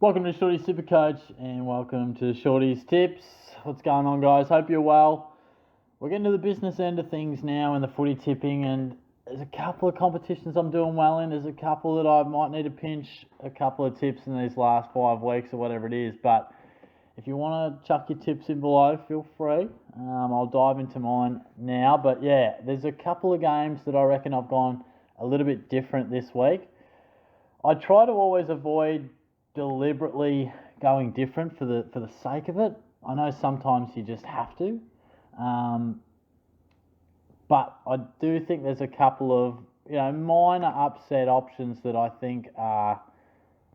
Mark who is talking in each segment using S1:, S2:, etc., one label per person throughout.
S1: Welcome to Shorty's Supercoach and welcome to Shorty's Tips. What's going on, guys? Hope you're well. We're getting to the business end of things now in the footy tipping, and there's a couple of competitions I'm doing well in. There's a couple that I might need to pinch a couple of tips in these last 5 weeks or whatever it is. But if you want to chuck your tips in below, feel free. I'll dive into mine now. But yeah, there's a couple of games that I reckon I've gone a little bit different this week. I try to always avoid deliberately going different for the sake of it. I know sometimes you just have to, but I do think there's a couple of minor upset options that I think are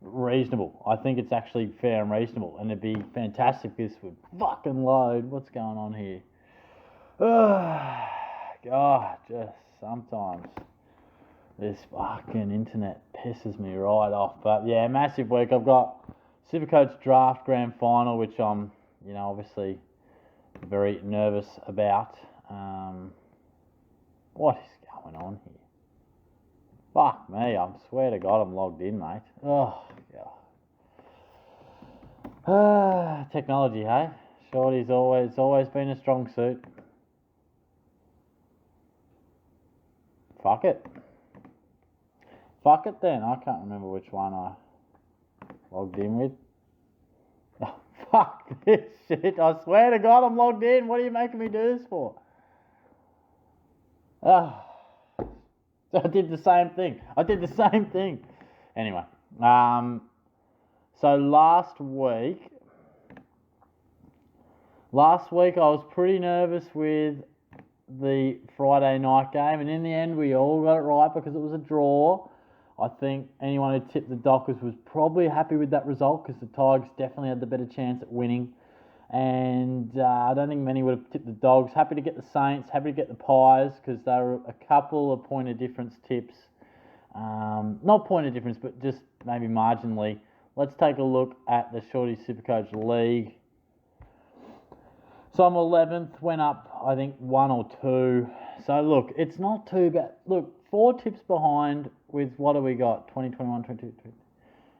S1: reasonable. I think it's actually fair and reasonable, and it'd be fantastic if this would fucking load. What's going on here? God, just sometimes this fucking internet pisses me right off. But yeah, massive week. I've got Supercoach Draft Grand Final, which I'm, obviously very nervous about. What is going on here? Fuck me, I swear to God I'm logged in, mate. Oh, God. Technology, hey? Shorty's always been a strong suit. Fuck it. Fuck it then. I can't remember which one I logged in with. Oh, fuck this shit. I swear to God I'm logged in. What are you making me do this for? I did the same thing. Anyway. So last week I was pretty nervous with the Friday night game, and in the end we all got it right because it was a draw. I think anyone who tipped the Dockers was probably happy with that result because the Tigers definitely had the better chance at winning. And I don't think many would have tipped the Dogs. Happy to get the Saints, happy to get the Pies because they were a couple of point of difference tips. Not point of difference, but just maybe marginally. Let's take a look at the Shorty Supercoach League. So I'm 11th, went up, I think, 1 or 2. So look, it's not too bad. Look, 4 tips behind with what do we got? 20, 21, 22, 23.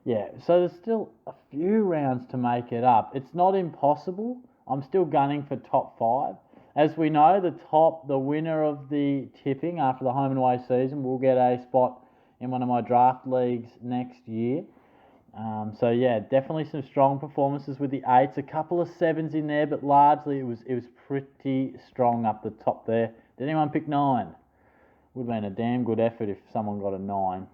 S1: Yeah, so there's still a few rounds to make it up. It's not impossible. I'm still gunning for top 5. As we know, the winner of the tipping after the home and away season will get a spot in one of my draft leagues next year. So yeah, definitely some strong performances with the 8s, a couple of 7s in there, but largely it was pretty strong up the top there. Did anyone pick 9? Would have been a damn good effort if someone got a 9.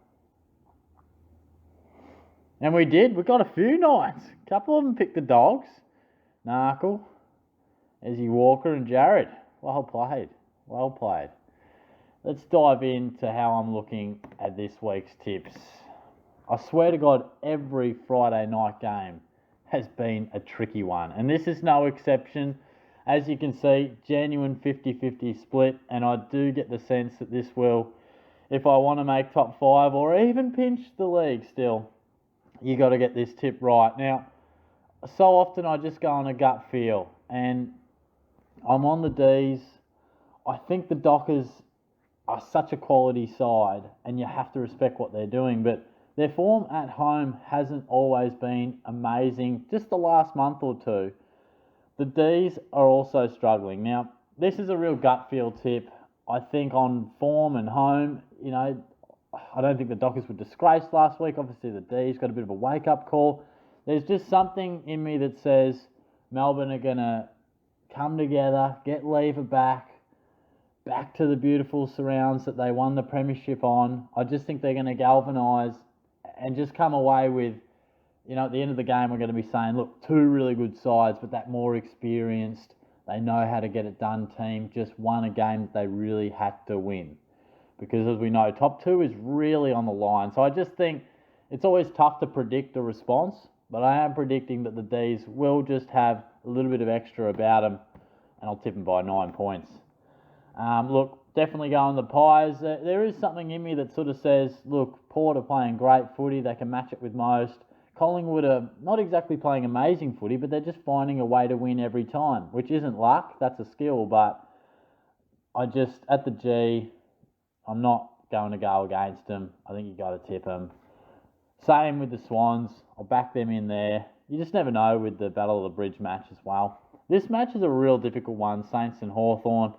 S1: And we did. We got a few 9s. A couple of them picked the Dogs. Narkle, Ezzy Walker and Jared. Well played. Let's dive into how I'm looking at this week's tips. I swear to God, every Friday night game has been a tricky one. And this is no exception. As you can see, genuine 50-50 split. And I do get the sense that this will, if I want to make top 5 or even pinch the league still, you got to get this tip right. Now, so often I just go on a gut feel. And I'm on the Ds. I think the Dockers are such a quality side. And you have to respect what they're doing. But their form at home hasn't always been amazing, just the last month or two. The Ds are also struggling. Now, this is a real gut feel tip. I think on form and home, I don't think the Dockers were disgraced last week. Obviously, the Ds got a bit of a wake-up call. There's just something in me that says Melbourne are going to come together, get Lever back to the beautiful surrounds that they won the premiership on. I just think they're going to galvanise and just come away with, at the end of the game, we're going to be saying, look, 2 really good sides, but that more experienced, they know how to get it done team just won a game that they really had to win. Because as we know, top 2 is really on the line. So I just think it's always tough to predict a response, but I am predicting that the Ds will just have a little bit of extra about them, and I'll tip them by 9 points. Look, definitely going the Pies. There is something in me that sort of says, look, Port are playing great footy. They can match it with most. Collingwood are not exactly playing amazing footy, but they're just finding a way to win every time, which isn't luck. That's a skill, but at the G, I'm not going to go against them. I think you got to tip them. Same with the Swans. I'll back them in there. You just never know with the Battle of the Bridge match as well. This match is a real difficult one, Saints and Hawthorn.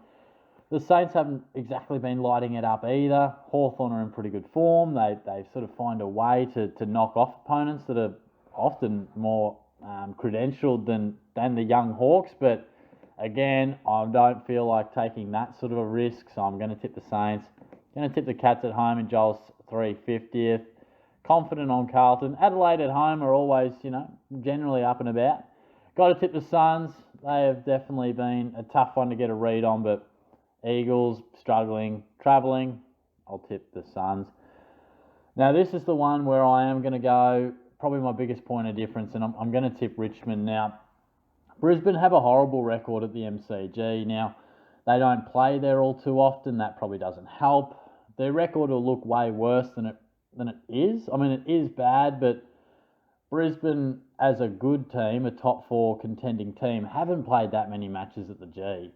S1: The Saints haven't exactly been lighting it up either. Hawthorn are in pretty good form. They sort of find a way to knock off opponents that are often more credentialed than the young Hawks. But again, I don't feel like taking that sort of a risk, so I'm going to tip the Saints. Going to tip the Cats at home in Joel's 350th. Confident on Carlton. Adelaide at home are always, generally up and about. Got to tip the Suns. They have definitely been a tough one to get a read on, but Eagles struggling, travelling. I'll tip the Suns. Now this is the one where I am going to go, probably my biggest point of difference, and I'm going to tip Richmond. Now, Brisbane have a horrible record at the MCG. Now, they don't play there all too often. That probably doesn't help. Their record will look way worse than it is. I mean, it is bad, but Brisbane, as a good team, a top 4 contending team, haven't played that many matches at the G.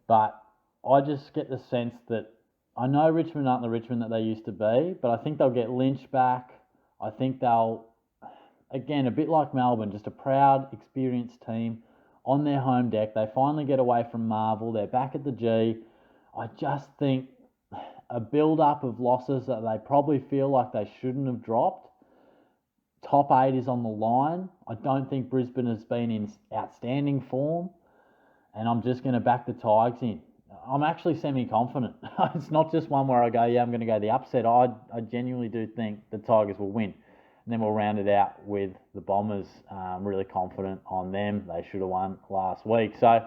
S1: But I just get the sense that I know Richmond aren't the Richmond that they used to be, but I think they'll get Lynch back. I think they'll, again, a bit like Melbourne, just a proud, experienced team on their home deck. They finally get away from Marvel. They're back at the G. I just think a build-up of losses that they probably feel like they shouldn't have dropped. Top 8 is on the line. I don't think Brisbane has been in outstanding form, and I'm just going to back the Tigers in. I'm actually semi-confident. It's not just one where I go, yeah, I'm going to go the upset. I genuinely do think the Tigers will win. And then we'll round it out with the Bombers. Really confident on them. They should have won last week. So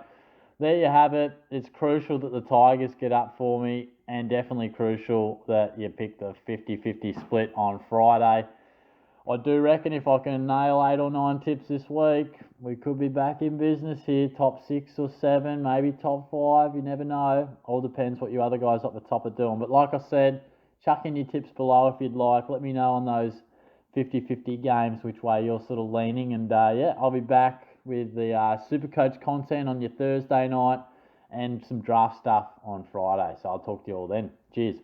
S1: there you have it. It's crucial that the Tigers get up for me, and definitely crucial that you pick the 50-50 split on Friday. I do reckon if I can nail 8 or 9 tips this week, we could be back in business here, top 6 or 7, maybe top 5, you never know. All depends what you other guys at the top are doing. But like I said, chuck in your tips below if you'd like. Let me know on those 50-50 games which way you're sort of leaning. And I'll be back with the Supercoach content on your Thursday night and some draft stuff on Friday. So I'll talk to you all then. Cheers.